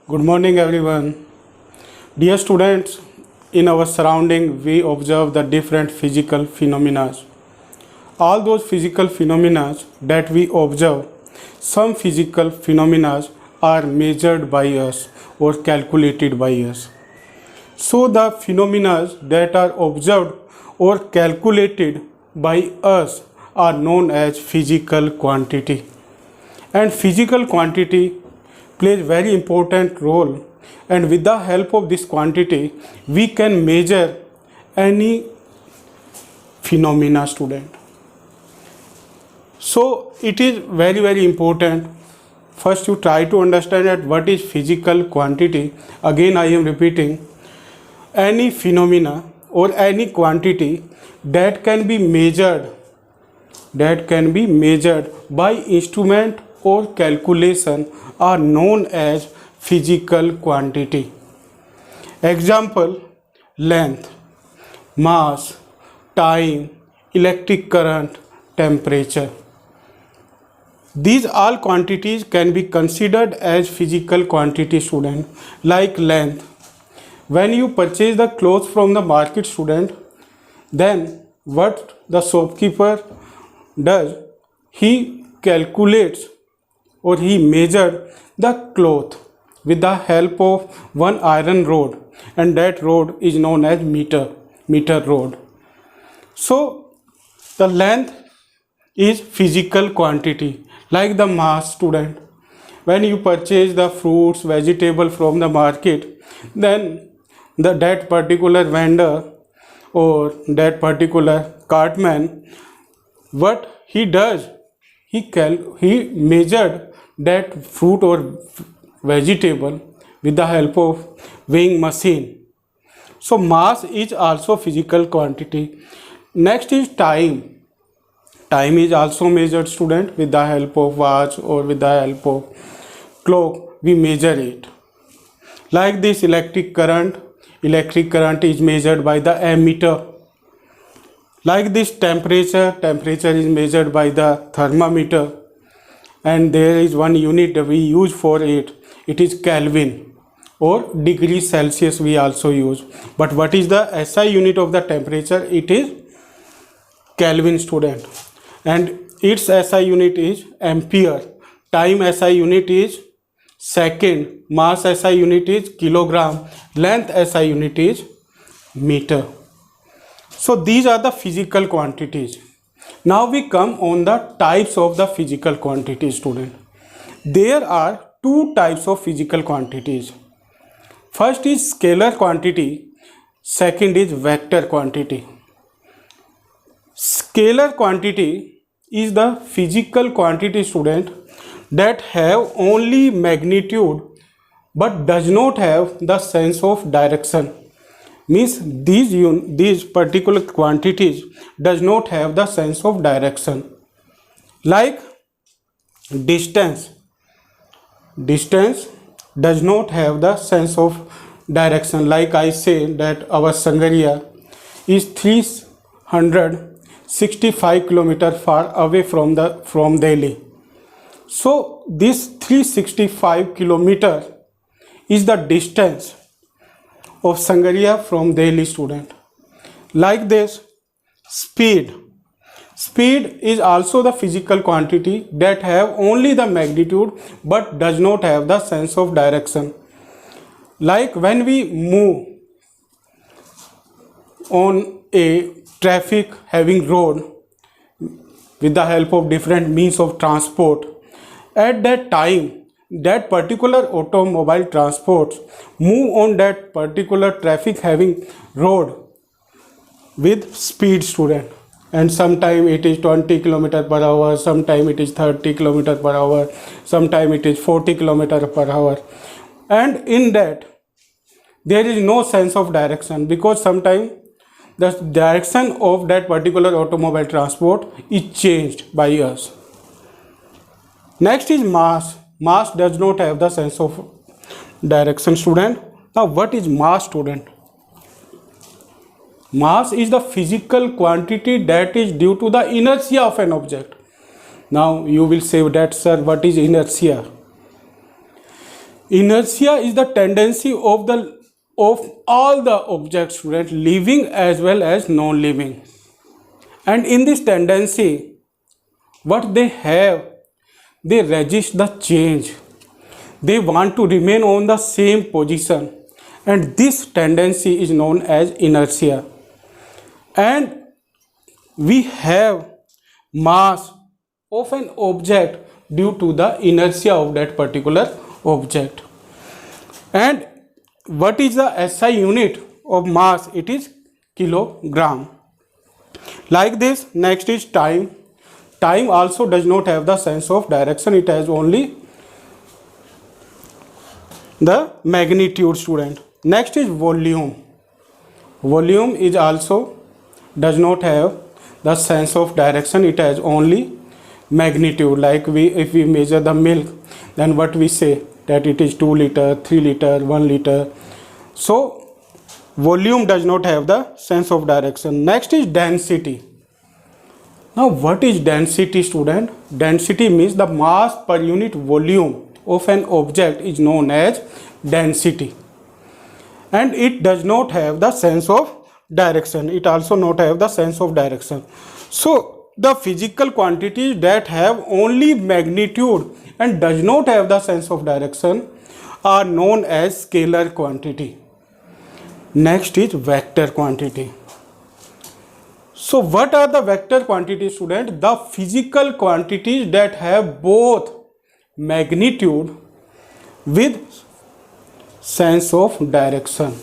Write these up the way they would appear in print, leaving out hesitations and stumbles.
Good morning, everyone. Dear students, in our surrounding, we observe the different physical phenomena. All those physical phenomena that we observe, some physical phenomena are measured by us or calculated by us. So, the phenomena that are observed or calculated by us are known as physical quantity. And physical quantity plays very important role, and with the help of this quantity we can measure any phenomena, student. So it is very important. First you try to understand that what is physical quantity. Again I am repeating, any phenomena or any quantity that can be measured by instrument or calculation are known as physical quantity. Example: length, mass, time, electric current, temperature. These all quantities can be considered as physical quantity, student. Like length, when you purchase the clothes from the market, student, then what the shopkeeper does, he calculates or he measured the cloth with the help of one iron rod, and that rod is known as meter rod. So the length is physical quantity. Like the mass, student, when you purchase the fruits vegetable from the market, then that particular vendor or that particular cartman, what he does, he measured that fruit or vegetable with the help of weighing machine. So mass is also physical quantity. Next is time. Time is also measured, student, with the help of watch or with the help of clock we measure it. Like this electric current is measured by the ammeter. Like this temperature is measured by the thermometer, and there is one unit that we use for it is Kelvin, or degree Celsius we also use. But what is the SI unit of the temperature? It is Kelvin, student, and its SI unit is ampere. Time SI unit is second. Mass SI unit is kilogram. Length SI unit is meter. So these are the physical quantities. Now we come on the types of the physical quantities, student. There are two types of physical quantities. First is scalar quantity, second is vector quantity. Scalar quantity is the physical quantity, student, that have only magnitude but does not have the sense of direction. Means these particular quantities does not have the sense of direction. Like distance does not have the sense of direction. Like I say that our Sangharia is 365 kilometers far away from Delhi. So this 365 kilometers is the distance of Sangharia from Delhi, student. Like this, speed is also the physical quantity that have only the magnitude but does not have the sense of direction. Like when we move on a traffic having road with the help of different means of transport, at that time that particular automobile transports move on that particular traffic having road with speed, student, and sometime it is 20 km per hour, sometime it is 30 km per hour, sometime it is 40 km per hour, and in that there is no sense of direction, because sometime the direction of that particular automobile transport is changed by us. Next is mass. Mass does not have the sense of direction, student. Now what is mass, student? Mass is the physical quantity that is due to the inertia of an object. Now you will say that, sir, what is inertia? Inertia is the tendency of all the objects, student, living as well as non-living. And in this tendency, what they have, they resist the change. They want to remain on the same position, and this tendency is known as inertia. And we have mass of an object due to the inertia of that particular object. And what is the SI unit of mass? It is kilogram. Like this. Next is time. Time also does not have the sense of direction. It has only the magnitude, student. Next is volume. Volume is also does not have the sense of direction. It has only magnitude. Like if we measure the milk, then what we say, that it is 2 liter, 3 liter, 1 liter. So volume does not have the sense of direction. Next is density. Now what is density, student? Density means the mass per unit volume of an object is known as density, and it does not have the sense of direction. It also not have the sense of direction. So the physical quantities that have only magnitude and does not have the sense of direction are known as scalar quantity. Next is vector quantity. So what are the vector quantities, student? The physical quantities that have both magnitude with sense of direction.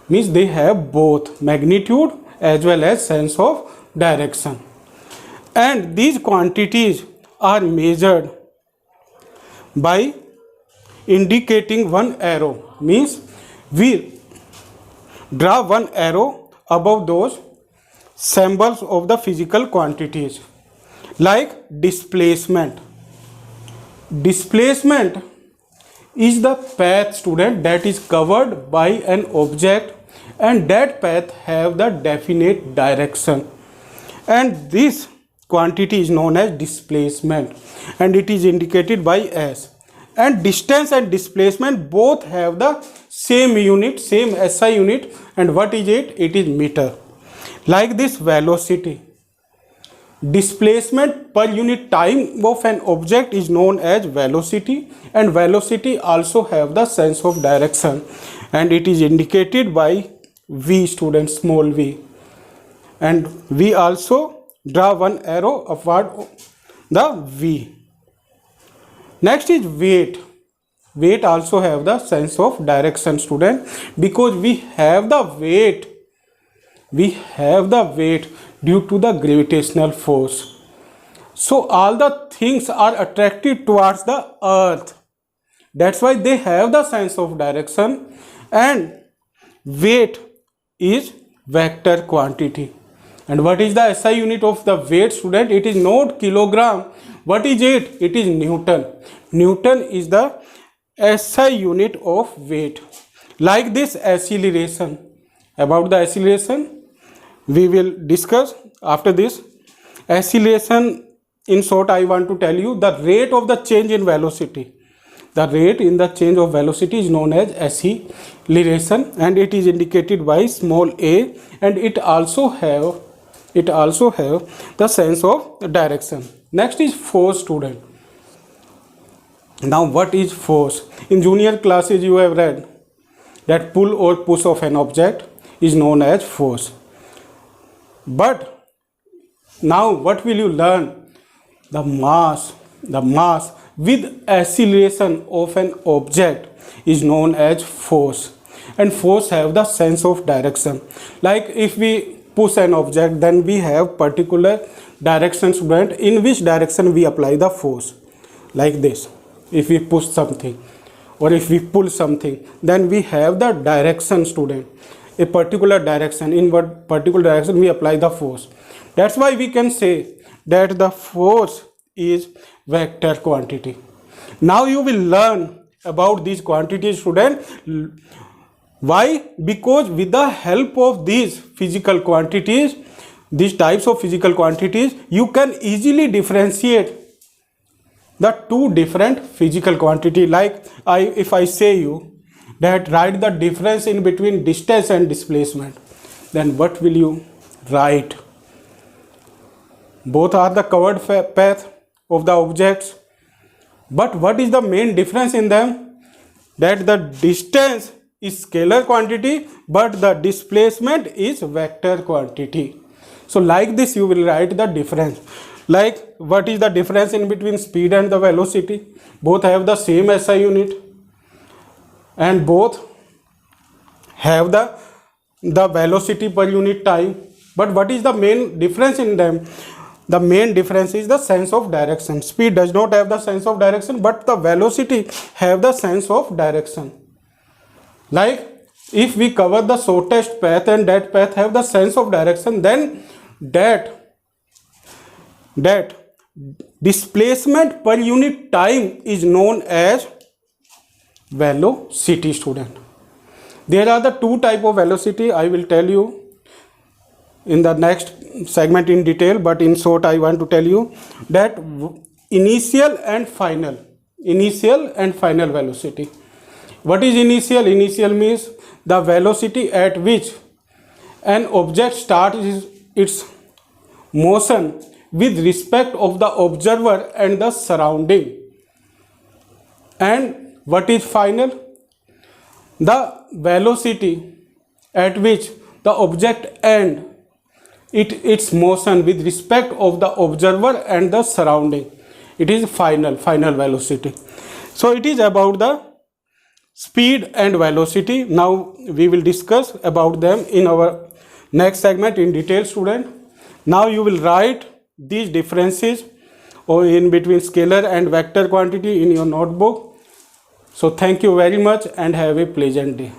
Means they have both magnitude as well as sense of direction. And these quantities are measured by indicating one arrow. Means we draw one arrow above those symbols of the physical quantities. Like displacement. Displacement is the path, student, that is covered by an object, and that path have the definite direction, and this quantity is known as displacement, and it is indicated by S. And distance and displacement both have the same unit, same SI unit, and what is it? It is meter. Like this, velocity. Displacement per unit time of an object is known as velocity, and velocity also have the sense of direction, and it is indicated by V, student, small v. And we also draw one arrow upward the V. Next is weight. Weight also have the sense of direction, student, because we have the weight. We have the weight due to the gravitational force. So all the things are attracted towards the earth. That's why they have the sense of direction, and weight is vector quantity. And what is the SI unit of the weight, student? It is not kilogram. What is it? It is Newton. Newton is the SI unit of weight. Like this, acceleration. About the acceleration we will discuss after this. Acceleration, in short, I want to tell you the rate of the change in velocity. The rate in the change of velocity is known as acceleration, and it is indicated by small a, and it also have the sense of direction. Next is force, student. Now what is force? In junior classes you have read that pull or push of an object is known as force. But now what will you learn? The mass with acceleration of an object is known as force, and force have the sense of direction. Like if we push an object, then we have particular direction, student, in which direction we apply the force. Like this, if we push something or if we pull something, then we have the direction, student, a particular direction, in what particular direction we apply the force. That's why we can say that the force is vector quantity. Now you will learn about these quantities, student. Why? Because with the help of these physical quantities, these types of physical quantities, you can easily differentiate the two different physical quantity. Like if I say you that write the difference in between distance and displacement, then what will you write? Both are the covered path of the objects, but what is the main difference in them? That the distance is scalar quantity, but the displacement is vector quantity. So like this you will write the difference. Like what is the difference in between speed and the velocity? Both have the same SI unit and both have the velocity per unit time. But what is the main difference in them? The main difference is the sense of direction. Speed does not have the sense of direction, but the velocity have the sense of direction. Like if we cover the shortest path and that path have the sense of direction, then that displacement per unit time is known as velocity, student. There are the two type of velocity. I will tell you in the next segment in detail, but in short I want to tell you that initial and final velocity. What is initial? Initial means the velocity at which an object starts its motion with respect of the observer and the surrounding. And what is final? The velocity at which the object ends its motion with respect of the observer and the surrounding. It is final velocity. So it is about the speed and velocity. Now we will discuss about them in our next segment in detail, student. Now you will write these differences or in between scalar and vector quantity in your notebook. So thank you very much and have a pleasant day.